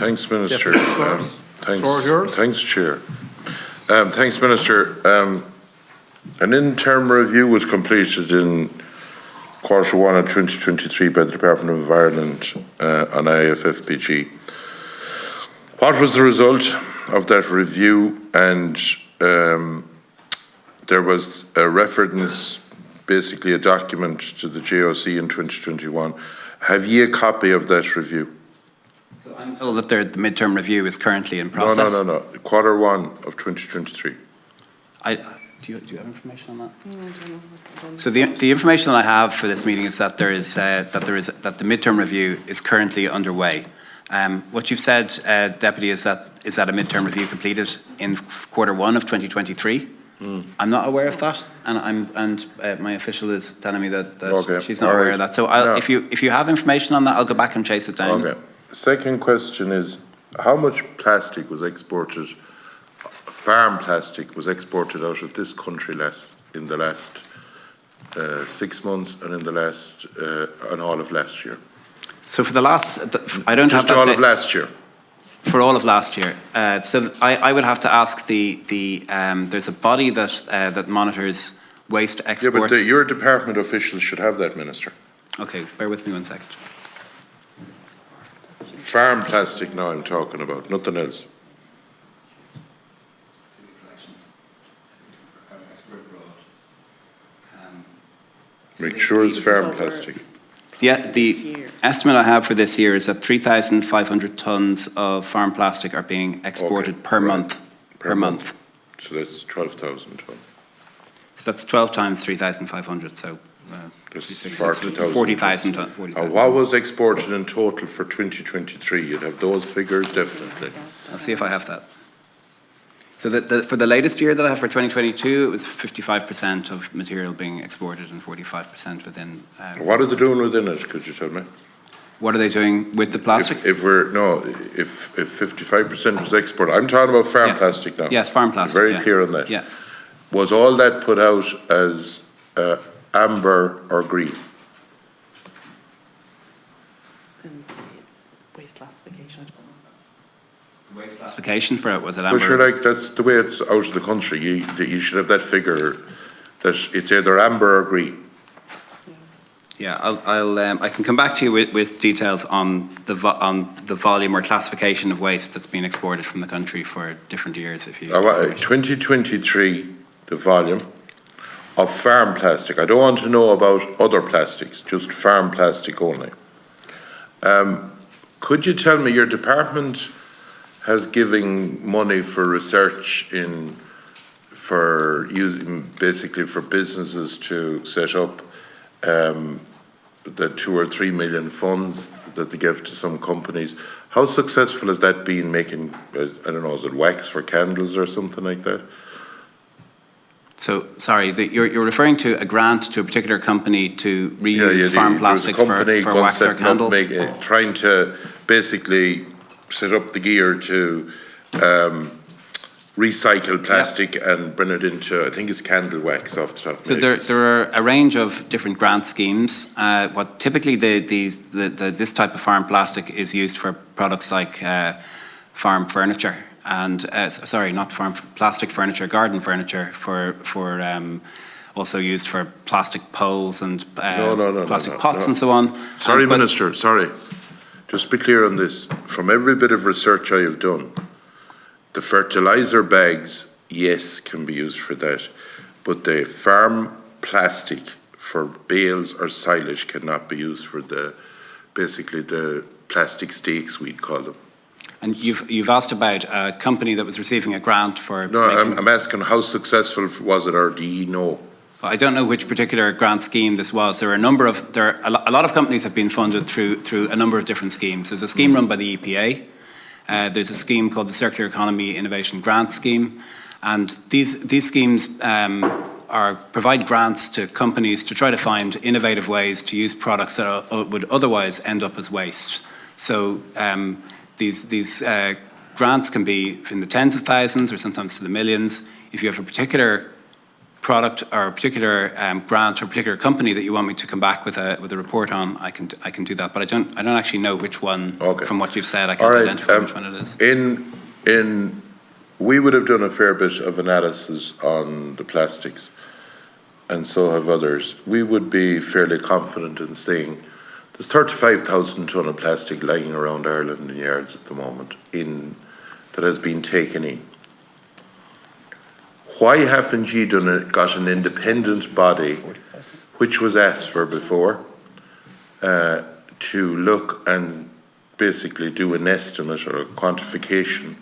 Thanks, Minister. Floor is yours. Thanks, Chair. Thanks, Minister. An interim review was completed in Q1 of 2023 by the Department of Environment on IFFBG. What was the result of that review? And there was a reference, basically a document to the JOC in 2021. Have you a copy of that review? So I'm told that the midterm review is currently in process. No. Q1 of 2023. Do you have information on that? No, I don't know. So the information that I have for this meeting is that the midterm review is currently underway. What you've said, Deputy, is that a midterm review completed in Q1 of 2023. I'm not aware of that, and my official is telling me that she's not aware of that. So if you have information on that, I'll go back and chase it down. Okay. The second question is, how much plastic was exported, farm plastic was exported out of this country in the last 6 months and in the last and all of last year? So for the last, I don't have that. Just all of last year. For all of last year. So I would have to ask there's a body that monitors waste exports. Yeah, but your department officials should have that, Minister. Okay, bear with me 1 second. Farm plastic now I'm talking about, nothing else. Make sure it's farm plastic. The estimate I have for this year is that 3,500 tonnes of farm plastic are being exported per month. Per month. So that's 12,000 tonnes. So that's 12 times 3,500, so 40,000 tonnes. And what was exported in total for 2023? You'd have those figures, definitely. I'll see if I have that. So for the latest year that I have for 2022, it was 55% of material being exported and 45% within. What are they doing within it? Could you tell me? What are they doing with the plastic? If 55% was exported, I'm talking about farm plastic now. Yes, farm plastic. Very clear on that. Yeah. Was all that put out as amber or green? Waste classification. Waste classification for it, was it amber? Well, sure, that's the way it's out of the country. You should have that figure that it's either amber or green. Yeah, I can come back to you with details on the volume or classification of waste that's been exported from the country for different years. If you 2023, the volume of farm plastic. I don't want to know about other plastics, just farm plastic only. Could you tell me, your department has given money for research for businesses to set up the 2 or 3 million funds that they give to some companies. How successful has that been making, I don't know, is it wax for candles or something like that? So, sorry, you're referring to a grant to a particular company to reuse farm plastics for wax or candles? Trying to basically set up the gear to recycle plastic and bring it into, I think it's candle wax off the top. So there are a range of different grant schemes. What typically this type of farm plastic is used for products like farm furniture and sorry, not farm plastic furniture, garden furniture also used for plastic poles and plastic pots and so on. Sorry, Minister, sorry. Just be clear on this. From every bit of research I have done, the fertilizer bags, yes, can be used for that, but the farm plastic for bales or silage cannot be used for basically the plastic stakes, we'd call them. And you've asked about a company that was receiving a grant for. No, I'm asking how successful was it, or do you know? I don't know which particular grant scheme this was. A lot of companies have been funded through a number of different schemes. There's a scheme run by the EPA. There's a scheme called the Circular Economy Innovation Grant Scheme, and these schemes provide grants to companies to try to find innovative ways to use products that would otherwise end up as waste. So these grants can be in the tens of thousands or sometimes to the millions. If you have a particular product or a particular grant or particular company that you want me to come back with a report on, I can do that. But I don't actually know which one. Okay. From what you've said, I can't identify which one it is. We would have done a fair bit of analysis on the plastics, and so have others. We would be fairly confident in saying there's 35,000 tonne of plastic lying around Ireland in yards at the moment that has been taken in. Why haven't you got an independent body, which was asked for before, to look and basically do an estimate or a quantification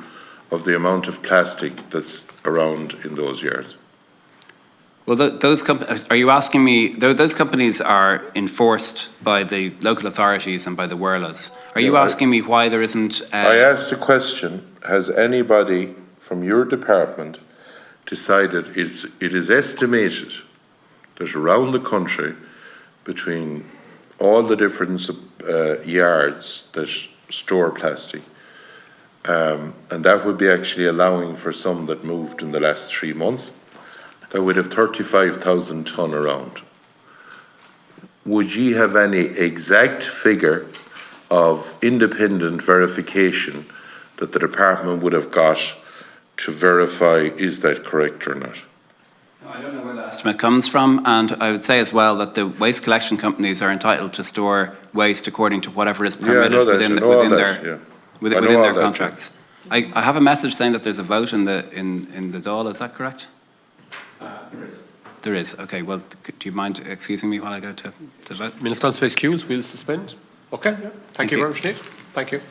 of the amount of plastic that's around in those yards? Well, are you asking me, those companies are enforced by the local authorities and by the WIRLAs. Are you asking me why there isn't... I asked a question, has anybody from your department decided it is estimated that around the country, between all the different yards that store plastic, and that would be actually allowing for some that moved in the last 3 months, that would have 35,000 tonne around. Would you have any exact figure of independent verification that the department would have got to verify is that correct or not? I don't know where that estimate comes from, and I would say as well that the waste collection companies are entitled to store waste according to whatever is permitted within their contracts. I have a message saying that there's a vote in the Dáil. Is that correct? There is. There is. Okay. Well, do you mind excusing me while I go to vote? Minister on excuse, we'll suspend. Okay. Thank you very much, Nate. Thank you.